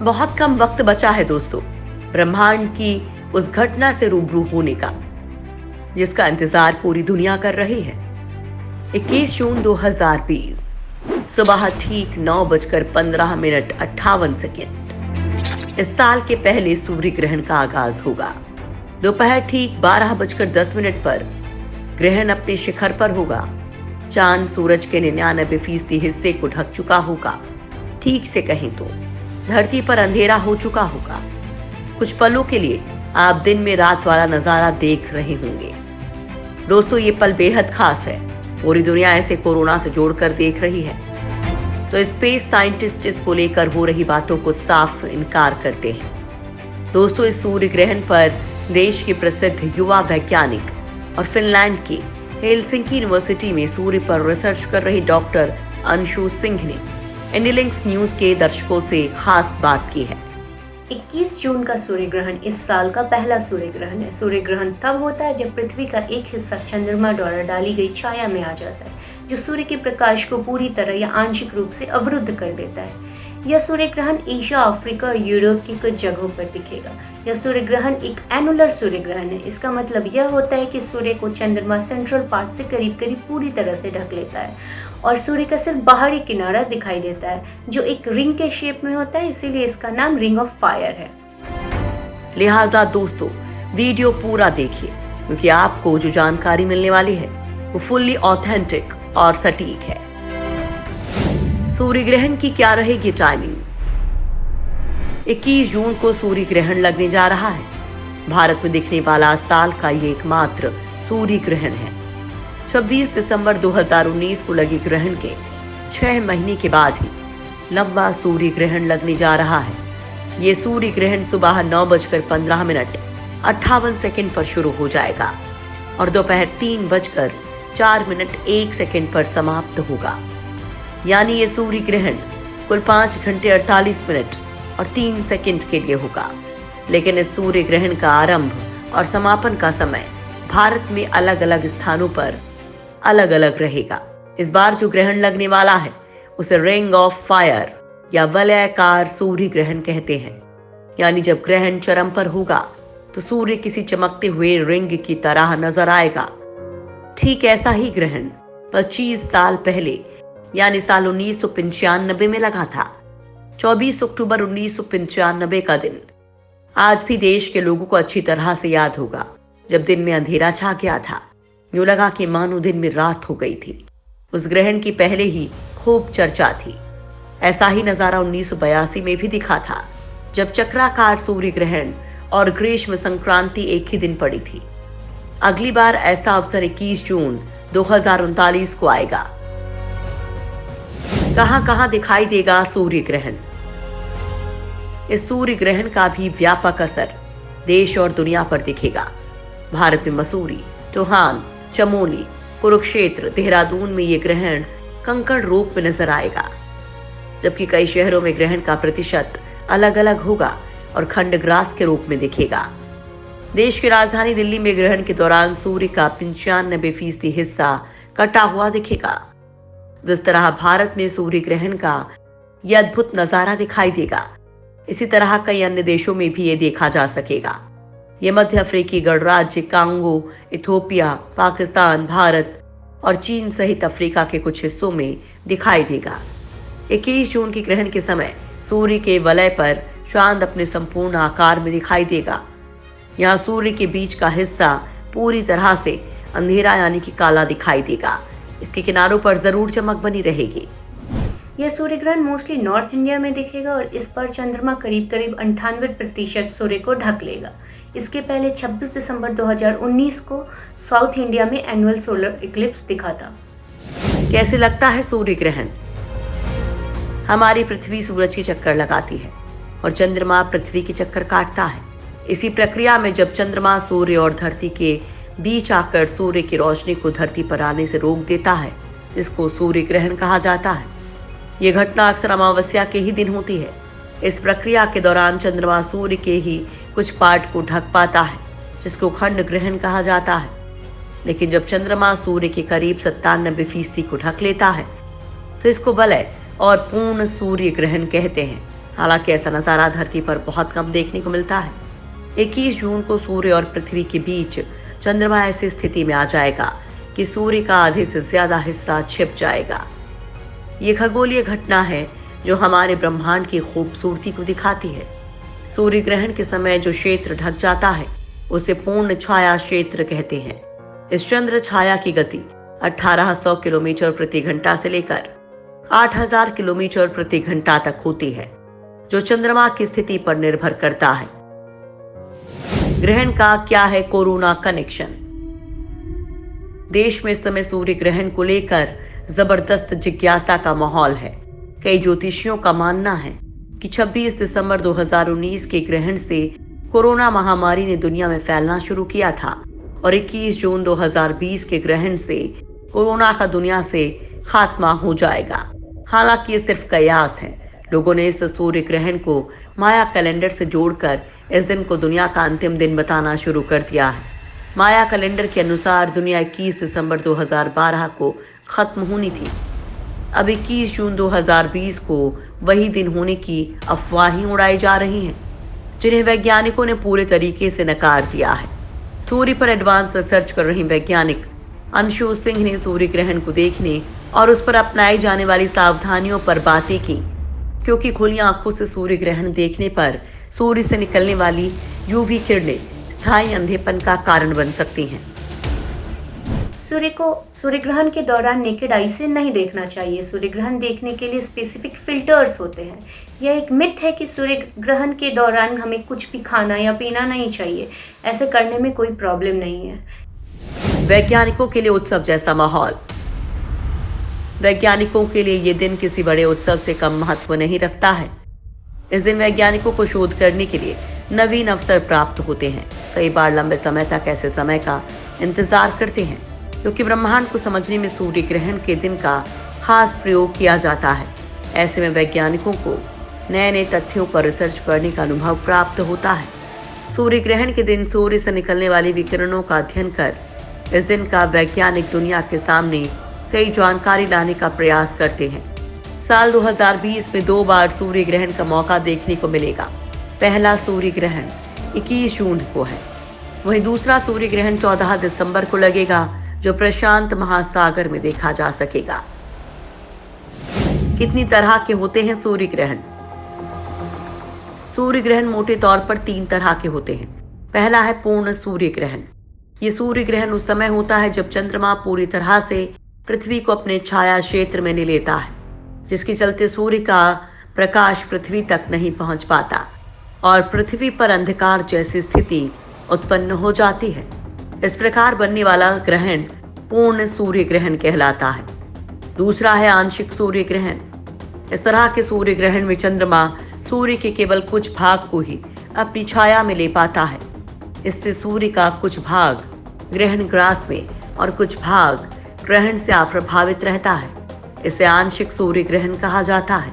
बहुत कम वक्त बचा है दोस्तों ब्रह्मांड की उस घटना से रूबरू होने का जिसका इंतजार पूरी दुनिया कर रही है। 21 जून 2020 सुबह ठीक 9:15 इस साल के पहले सूर्य ग्रहण का आगाज होगा। दोपहर ठीक 12:10 पर ग्रहण अपने शिखर पर होगा। चांद सूरज के 99% हिस्से को ढक चुका होगा। ठीक से कहें तो धरती पर अंधेरा हो चुका होगा। कुछ पलों के लिए आप दिन में रात वाला नजारा देख रहे होंगे। दोस्तों ये पल बेहद खास है। पूरी दुनिया ऐसे कोरोना से जोड़कर देख रही है तो स्पेस साइंटिस्ट इसको लेकर हो रही बातों को साफ इनकार करते हैं। दोस्तों इस सूर्य ग्रहण पर देश के प्रसिद्ध युवा वैज्ञानिक और फिनलैंड की हेलसिंकी यूनिवर्सिटी में सूर्य पर रिसर्च कर रही डॉक्टर अंशु सिंह ने इंडिलिंक्स न्यूज के दर्शकों से खास बात की है। 21 जून का सूर्य ग्रहण इस साल का पहला सूर्य ग्रहण है। सूर्य ग्रहण तब होता है जब पृथ्वी का एक हिस्सा चंद्रमा द्वारा डाली गई छाया में आ जाता है, जो सूर्य के प्रकाश को पूरी तरह या आंशिक रूप से अवरुद्ध कर देता है। यह सूर्य ग्रहण एशिया, अफ्रीका और यूरोप की कुछ जगहों पर दिखेगा। यह सूर्य ग्रहण एक एनुलर सूर्य ग्रहण है। इसका मतलब यह होता है कि सूर्य को चंद्रमा सेंट्रल पार्ट से करीब करीब पूरी तरह से ढक लेता है और सूर्य का सिर्फ बाहरी किनारा दिखाई देता है, जो एक रिंग के शेप में होता है, इसीलिए इसका नाम रिंग ऑफ फायर है। लिहाजा दोस्तों वीडियो पूरा देखिए क्योंकि आपको जो जानकारी मिलने वाली है वो फुल्ली ऑथेंटिक और सटीक है। सूर्य ग्रहण की क्या रहेगी टाइमिंग? 21 जून को सूर्य ग्रहण लगने जा रहा है। भारत में दिखने वाला इस साल का ये एकमात्र सूर्य ग्रहण है। 26 दिसंबर 2019 को लगे ग्रहण के 6 महीने के बाद ही लंबा सूर्य ग्रहण लगने जा रहा है। ये सूर्य ग्रहण सुबह 9:15 पर शुरू हो जाएगा और दोपहर 3:04 पर समाप्त होगा। यानी ये सूर्य ग्रहण कुल 5 घंटे 48 मिनट और 3 सेकंड के लिए होगा। लेकिन इस सूर्य ग्रहण का आरंभ और समापन का समय भारत में अलग अलग स्थानों पर अलग अलग रहेगा। इस बार जो ग्रहण लगने वाला है उसे रिंग ऑफ फायर या वलयाकार सूर्य ग्रहण कहते हैं। यानी जब ग्रहण चरम पर होगा तो सूर्य किसी चमकते हुए रिंग की तरह नजर आएगा। ठीक ऐसा ही ग्रहण 25 साल पहले यानी साल 1995 में लगा था। 24 अक्टूबर 1995 का दिन आज भी देश के लोगों को अच्छी तरह से याद होगा, जब दिन में अंधेरा छा गया था। यूं लगा कि मानो दिन में रात हो गई थी। उस ग्रहण की पहले ही खूब चर्चा थी। ऐसा ही नजारा 1982 में भी दिखा था, जब चक्राकार सूर्य ग्रहण और ग्रीष्म संक्रांति एक ही दिन पड़ी थी। अगली बार ऐसा अवसर 21 जून 2039 को आएगा। कहां कहां दिखाई देगा सूर्य ग्रहण? इस सूर्य ग्रहण का भी व्यापक असर देश और दुनिया पर दिखेगा। भारत में मसूरी, टोहान, चमोली, कुरुक्षेत्र, देहरादून में ये ग्रहण कंकड़ रूप में नजर आएगा, जबकि कई शहरों में ग्रहण का प्रतिशत अलग अलग होगा और खंडग्रास के रूप में दिखेगा। देश की राजधानी दिल्ली में ग्रहण के दौरान सूर्य का 95% हिस्सा कटा हुआ दिखेगा। जिस तरह भारत में सूर्य ग्रहण का यह अद्भुत नजारा दिखाई देगा, इसी तरह कई अन्य देशों में भी ये देखा जा सकेगा। ये मध्य अफ्रीकी गणराज्य, कांगो, इथोपिया, पाकिस्तान, भारत और चीन सहित अफ्रीका के कुछ हिस्सों में दिखाई देगा। 21 जून की ग्रहण के समय सूर्य के वलय पर चांद अपने संपूर्ण आकार में दिखाई देगा। यहाँ सूर्य के बीच का हिस्सा पूरी तरह से अंधेरा यानी कि काला दिखाई देगा। इसके किनारों पर जरूर चमक बनी रहेगी। यह सूर्य ग्रहण मोस्टली नॉर्थ इंडिया में दिखेगा और इस पर चंद्रमा करीब 98% सूर्य को ढक लेगा। इसके पहले 26 दिसंबर 2019 को साउथ इंडिया में एनुअल सोलर इक्लिप्स दिखा था। कैसे लगता है सूर्य ग्रहण? हमारी पृथ्वी सूरज की चक्कर लगाती है और चंद्रमा पृथ्वी की चक्कर काटता है। इसी प्रक्रिया में जब चंद्रमा सूर्य और धरती के बीच आकर सूर्य की रोशनी को धरती पर आने से रोक देता है, इसको सूर्य ग्रहण कहा जाता है। यह घटना अक्सर अमावस्या के ही दिन होती है। इस प्रक्रिया के दौरान चंद्रमा सूर्य के ही कुछ पार्ट को ढक पाता है, जिसको खंड ग्रहण कहा जाता है। लेकिन जब चंद्रमा सूर्य के करीब 97% को ढक लेता है तो इसको वलय और पूर्ण सूर्य ग्रहण कहते हैं। हालांकि ऐसा नज़ारा धरती पर बहुत कम देखने को मिलता है। 21 जून को सूर्य और पृथ्वी के बीच चंद्रमा ऐसी स्थिति में आ जाएगा कि सूर्य का आधे से ज्यादा हिस्सा छिप जाएगा। ये खगोलीय घटना है जो हमारे ब्रह्मांड की खूबसूरती को दिखाती है। सूर्य ग्रहण के समय जो क्षेत्र ढक जाता है उसे पूर्ण छाया क्षेत्र कहते हैं। इस चंद्र छाया की गति 1800 किलोमीटर प्रति घंटा से लेकर 8000 किलोमीटर प्रति घंटा तक होती है, जो चंद्रमा की स्थिति पर निर्भर करता है। ग्रहण का क्या है कोरोना कनेक्शन? देश में इस समय सूर्य ग्रहण को लेकर जबरदस्त जिज्ञासा का माहौल है। कई ज्योतिषियों का मानना है कि 26 दिसंबर 2019 के ग्रहण से कोरोना महामारी ने दुनिया में फैलना शुरू किया था और 21 जून 2020 के ग्रहण से कोरोना का दुनिया से खात्मा हो जाएगा। हालांकि ये सिर्फ कयास है। लोगों ने इस सूर्य ग्रहण को माया कैलेंडर से जोड़कर इस दिन को दुनिया का अंतिम दिन बताना शुरू कर दिया है। माया कैलेंडर के अनुसार दुनिया 21 दिसंबर 2012 को खत्म होनी थी। अब 21 जून 2020 को वही दिन होने की अफवाहें उड़ाई जा रही हैं, जिन्हें वैज्ञानिकों ने पूरे तरीके से नकार दिया है। सूर्य पर एडवांस रिसर्च कर रही वैज्ञानिक अंशु सिंह ने सूर्य ग्रहण को देखने और उस पर अपनाई जाने वाली सावधानियों पर बातें की, क्योंकि खुली आंखों से सूर्य ग्रहण देखने पर सूर्य से निकलने वाली यूवी किरणें स्थायी अंधेपन का कारण बन सकती हैं। सूर्य को सूर्य ग्रहण के दौरान नेकेड आई से नहीं देखना चाहिए। सूर्य ग्रहण देखने के लिए स्पेसिफिक फिल्टर्स होते हैं। यह एक मिथ है कि सूर्य ग्रहण के दौरान हमें कुछ भी खाना या पीना नहीं चाहिए। ऐसे करने में कोई प्रॉब्लम नहीं है। वैज्ञानिकों के लिए उत्सव जैसा माहौल। वैज्ञानिकों के लिए ये दिन किसी बड़े उत्सव से कम महत्व नहीं रखता है। इस दिन वैज्ञानिकों को शोध करने के लिए नवीन अवसर प्राप्त होते हैं। कई बार लंबे समय तक ऐसे समय का इंतजार करते हैं, क्योंकि ब्रह्मांड को समझने में सूर्य ग्रहण के दिन का खास प्रयोग किया जाता है। ऐसे में वैज्ञानिकों को नए नए तथ्यों पर रिसर्च करने का अनुभव प्राप्त होता है। सूर्य ग्रहण के दिन सूर्य से निकलने वाली विकिरणों का अध्ययन कर इस दिन का वैज्ञानिक दुनिया के सामने कई जानकारी लाने का प्रयास करते हैं। साल 2020 में 2 बार सूर्य ग्रहण का मौका देखने को मिलेगा। पहला सूर्य ग्रहण 21 जून को है, वहीं दूसरा सूर्य ग्रहण 14 दिसंबर को लगेगा, जो प्रशांत महासागर में देखा जा सकेगा। कितनी तरह के होते हैं सूर्य ग्रहण? सूर्य ग्रहण मोटे तौर पर 3 तरह के होते हैं। पहला है पूर्ण सूर्य ग्रहण। ये सूर्य ग्रहण उस समय होता है जब चंद्रमा पूरी तरह से पृथ्वी को अपने छाया क्षेत्र में ले लेता है, जिसके चलते सूर्य का प्रकाश पृथ्वी तक नहीं पहुंच पाता और पृथ्वी पर अंधकार जैसी स्थिति उत्पन्न हो जाती है। इस प्रकार बनने वाला ग्रहण पूर्ण सूर्य ग्रहण कहलाता है। दूसरा है आंशिक सूर्य ग्रहण। इस तरह के सूर्य ग्रहण में चंद्रमा सूर्य के केवल कुछ भाग को ही अपनी छाया में ले पाता है। इससे सूर्य का कुछ भाग ग्रहण ग्रास में और कुछ भाग ग्रहण से अप्रभावित रहता है। इसे आंशिक सूर्य ग्रहण कहा जाता है।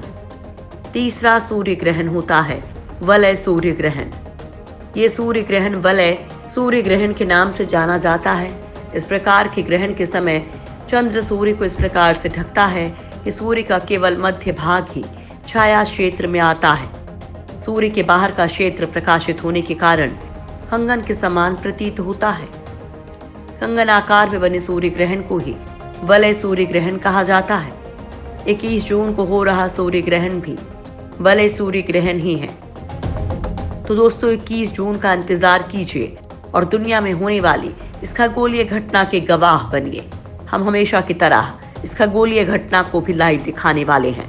तीसरा सूर्य ग्रहण होता है वलय सूर्य ग्रहण। ये सूर्य ग्रहण वलय सूर्य ग्रहण के नाम से जाना जाता है। इस प्रकार के ग्रहण के समय चंद्र सूर्य को इस प्रकार से ढकता है कि सूर्य का केवल मध्य भाग ही छाया क्षेत्र में आता है। सूर्य के बाहर का क्षेत्र प्रकाशित होने के कारण कंगन के समान प्रतीत होता है। कंगन आकार में बने सूर्य ग्रहण को ही वलय सूर्य ग्रहण कहा जाता है। 21 जून को हो रहा सूर्य ग्रहण भी वलय सूर्य ग्रहण ही है। तो दोस्तों 21 जून का इंतजार कीजिए और दुनिया में होने वाली इस खगोलीय घटना के गवाह बनिए। हम हमेशा की तरह इस खगोलीय घटना को भी लाइव दिखाने वाले हैं।